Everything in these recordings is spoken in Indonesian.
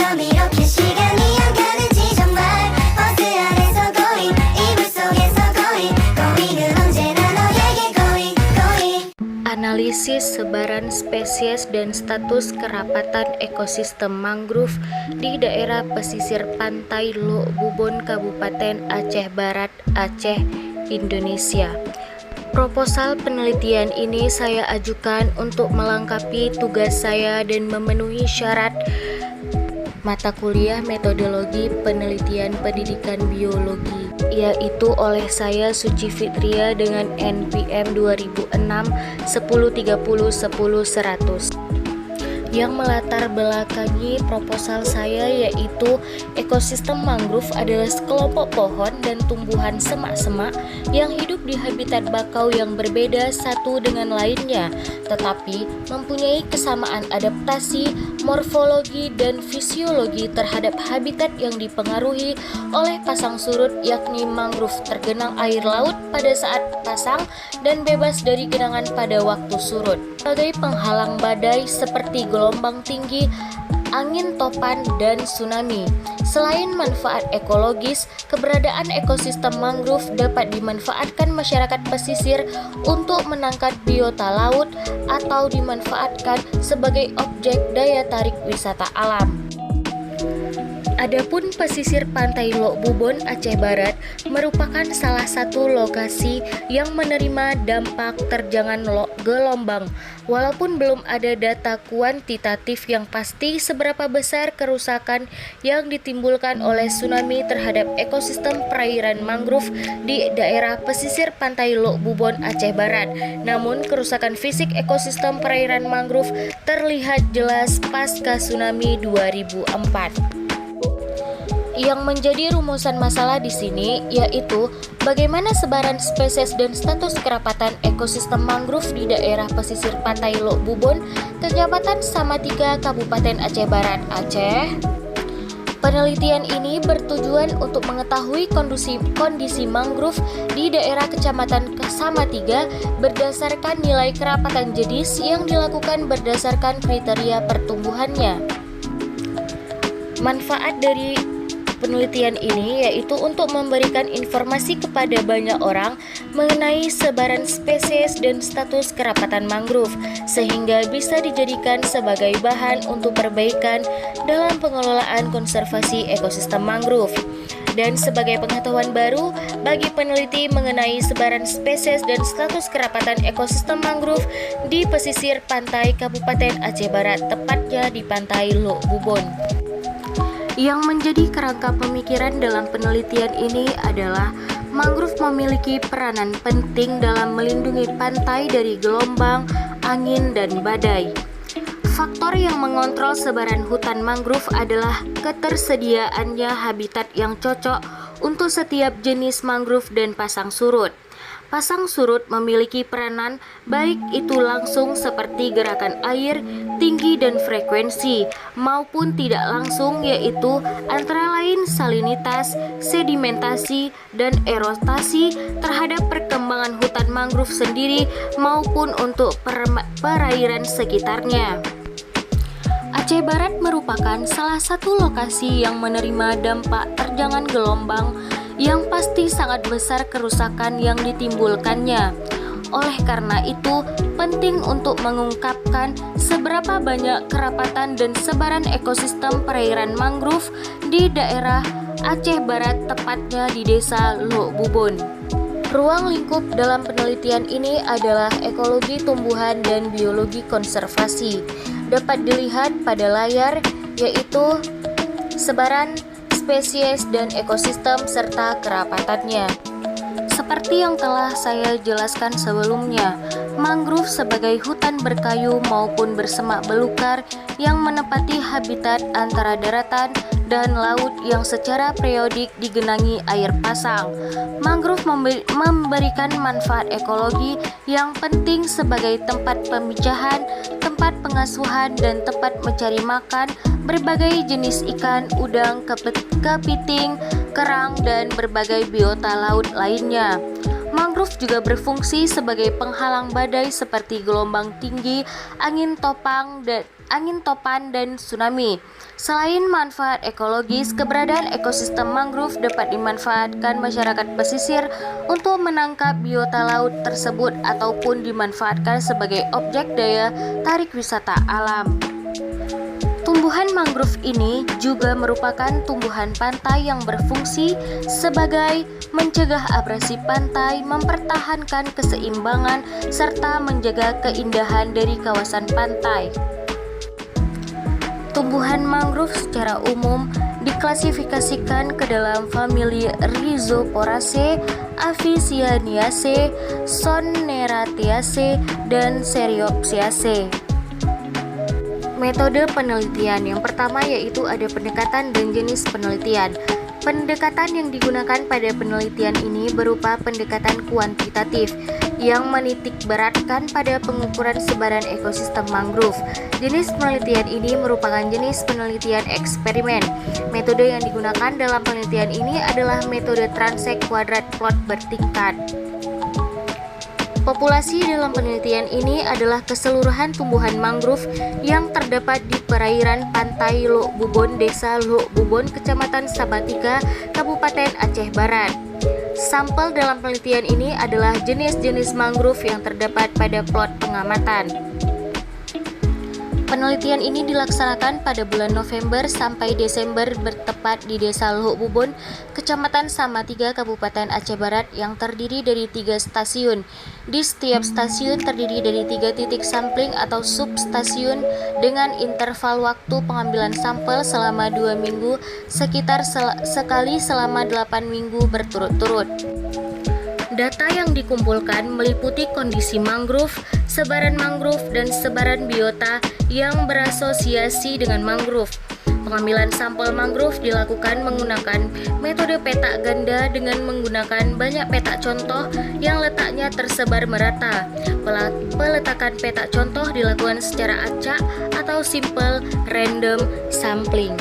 처럼 이렇게 시간이 안 가는지 정말 버스 안에서 고잉 이불 속에서 고잉은 언제나 너에게 고잉. Analisis sebaran spesies dan status kerapatan ekosistem mangrove di daerah pesisir pantai Lok Bubon, Kabupaten Aceh Barat, Aceh, Indonesia. Proposal penelitian ini saya ajukan untuk melengkapi tugas saya dan memenuhi syarat mata kuliah metodologi penelitian pendidikan biologi, yaitu oleh saya Suci Fitria dengan NPM 2006 1030 10100. Yang melatar belakangi proposal saya yaitu ekosistem mangrove adalah sekelompok pohon dan tumbuhan semak-semak yang hidup di habitat bakau yang berbeda satu dengan lainnya, tetapi mempunyai kesamaan adaptasi, morfologi, dan fisiologi terhadap habitat yang dipengaruhi oleh pasang surut, yakni mangrove tergenang air laut pada saat pasang dan bebas dari genangan pada waktu surut. Sebagai penghalang badai seperti gelombang tinggi, angin topan, dan tsunami. Selain manfaat ekologis, keberadaan ekosistem mangrove dapat dimanfaatkan masyarakat pesisir untuk menangkap biota laut atau dimanfaatkan sebagai objek daya tarik wisata alam. Adapun pesisir pantai Lok Bubon, Aceh Barat merupakan salah satu lokasi yang menerima dampak terjangan gelombang. Walaupun belum ada data kuantitatif yang pasti seberapa besar kerusakan yang ditimbulkan oleh tsunami terhadap ekosistem perairan mangrove di daerah pesisir pantai Lok Bubon, Aceh Barat. Namun, kerusakan fisik ekosistem perairan mangrove terlihat jelas pasca tsunami 2004. Yang menjadi rumusan masalah di sini yaitu bagaimana sebaran spesies dan status kerapatan ekosistem mangrove di daerah pesisir pantai Lok Bubon, Kecamatan Samatiga, Kabupaten Aceh Barat, Aceh. Penelitian ini bertujuan untuk mengetahui kondisi mangrove di daerah Kecamatan Samatiga berdasarkan nilai kerapatan jenis yang dilakukan berdasarkan kriteria pertumbuhannya. Manfaat dari penelitian ini yaitu untuk memberikan informasi kepada banyak orang mengenai sebaran spesies dan status kerapatan mangrove, sehingga bisa dijadikan sebagai bahan untuk perbaikan dalam pengelolaan konservasi ekosistem mangrove. Dan sebagai pengetahuan baru bagi peneliti mengenai sebaran spesies dan status kerapatan ekosistem mangrove di pesisir pantai Kabupaten Aceh Barat, tepatnya di pantai Lok Bubon. Yang menjadi kerangka pemikiran dalam penelitian ini adalah mangrove memiliki peranan penting dalam melindungi pantai dari gelombang, angin, dan badai. Faktor yang mengontrol sebaran hutan mangrove adalah ketersediaannya habitat yang cocok untuk setiap jenis mangrove dan pasang surut. Pasang surut memiliki peranan baik itu langsung seperti gerakan air, tinggi dan frekuensi, maupun tidak langsung yaitu antara lain salinitas, sedimentasi, dan erosasi terhadap perkembangan hutan mangrove sendiri maupun untuk perairan sekitarnya. Aceh Barat merupakan salah satu lokasi yang menerima dampak terjangan gelombang yang pasti sangat besar kerusakan yang ditimbulkannya. Oleh karena itu, penting untuk mengungkapkan seberapa banyak kerapatan dan sebaran ekosistem perairan mangrove di daerah Aceh Barat, tepatnya di Desa Lok Bubon. Ruang lingkup dalam penelitian ini adalah ekologi tumbuhan dan biologi konservasi. Dapat dilihat pada layar, yaitu sebaran spesies dan ekosistem serta kerapatannya. Seperti yang telah saya jelaskan sebelumnya, mangrove sebagai hutan berkayu maupun bersemak belukar yang menempati habitat antara daratan dan laut yang secara periodik digenangi air pasang. Mangrove memberikan manfaat ekologi yang penting sebagai tempat pemijahan, tempat pengasuhan, dan tempat mencari makan berbagai jenis ikan, udang, kepiting, kerang, dan berbagai biota laut lainnya. Mangrove juga berfungsi sebagai penghalang badai seperti gelombang tinggi, angin topan dan tsunami. Selain manfaat ekologis, keberadaan ekosistem mangrove dapat dimanfaatkan masyarakat pesisir untuk menangkap biota laut tersebut ataupun dimanfaatkan sebagai objek daya tarik wisata alam. Tumbuhan mangrove ini juga merupakan tumbuhan pantai yang berfungsi sebagai mencegah abrasi pantai, mempertahankan keseimbangan, serta menjaga keindahan dari kawasan pantai. Tumbuhan mangrove secara umum diklasifikasikan ke dalam famili Rhizoporaceae, Avicenniaceae, Soneratiaceae, dan Seriopsiaceae. Metode penelitian yang pertama yaitu ada pendekatan dan jenis penelitian. Pendekatan yang digunakan pada penelitian ini berupa pendekatan kuantitatif yang menitik beratkan pada pengukuran sebaran ekosistem mangrove. Jenis penelitian ini merupakan jenis penelitian eksperimen. Metode yang digunakan dalam penelitian ini adalah metode transek kuadrat plot bertingkat. Populasi dalam penelitian ini adalah keseluruhan tumbuhan mangrove yang terdapat di perairan pantai Lok Bubon, Desa Lok Bubon, Kecamatan Sabatika, Kabupaten Aceh Barat. Sampel dalam penelitian ini adalah jenis-jenis mangrove yang terdapat pada plot pengamatan. Penelitian ini dilaksanakan pada bulan November sampai Desember bertepat di Desa Lok Bubon, Kecamatan Samatiga, Kabupaten Aceh Barat yang terdiri dari 3 stasiun. Di setiap stasiun terdiri dari 3 titik sampling atau substasiun dengan interval waktu pengambilan sampel selama 2 minggu, sekitar sekali selama 8 minggu berturut-turut. Data yang dikumpulkan meliputi kondisi mangrove, sebaran mangrove, dan sebaran biota yang berasosiasi dengan mangrove. Pengambilan sampel mangrove dilakukan menggunakan metode peta ganda dengan menggunakan banyak peta contoh yang letaknya tersebar merata. Peletakan peta contoh dilakukan secara acak atau simple random sampling.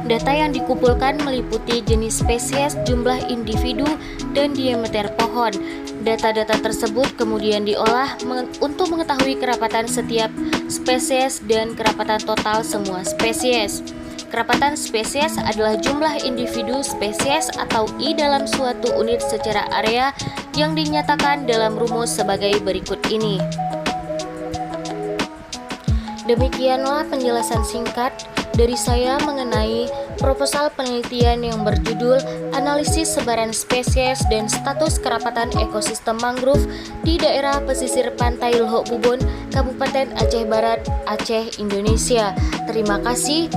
Data yang dikumpulkan meliputi jenis spesies, jumlah individu, dan diameter pohon. Data-data tersebut kemudian diolah untuk mengetahui kerapatan setiap spesies dan kerapatan total semua spesies. Kerapatan spesies adalah jumlah individu spesies atau I dalam suatu unit secara area yang dinyatakan dalam rumus sebagai berikut ini. Demikianlah penjelasan singkat dari saya mengenai proposal penelitian yang berjudul Analisis Sebaran Spesies dan Status Kerapatan Ekosistem Mangrove di Daerah Pesisir Pantai Lok Bubon, Kabupaten Aceh Barat, Aceh, Indonesia. Terima kasih.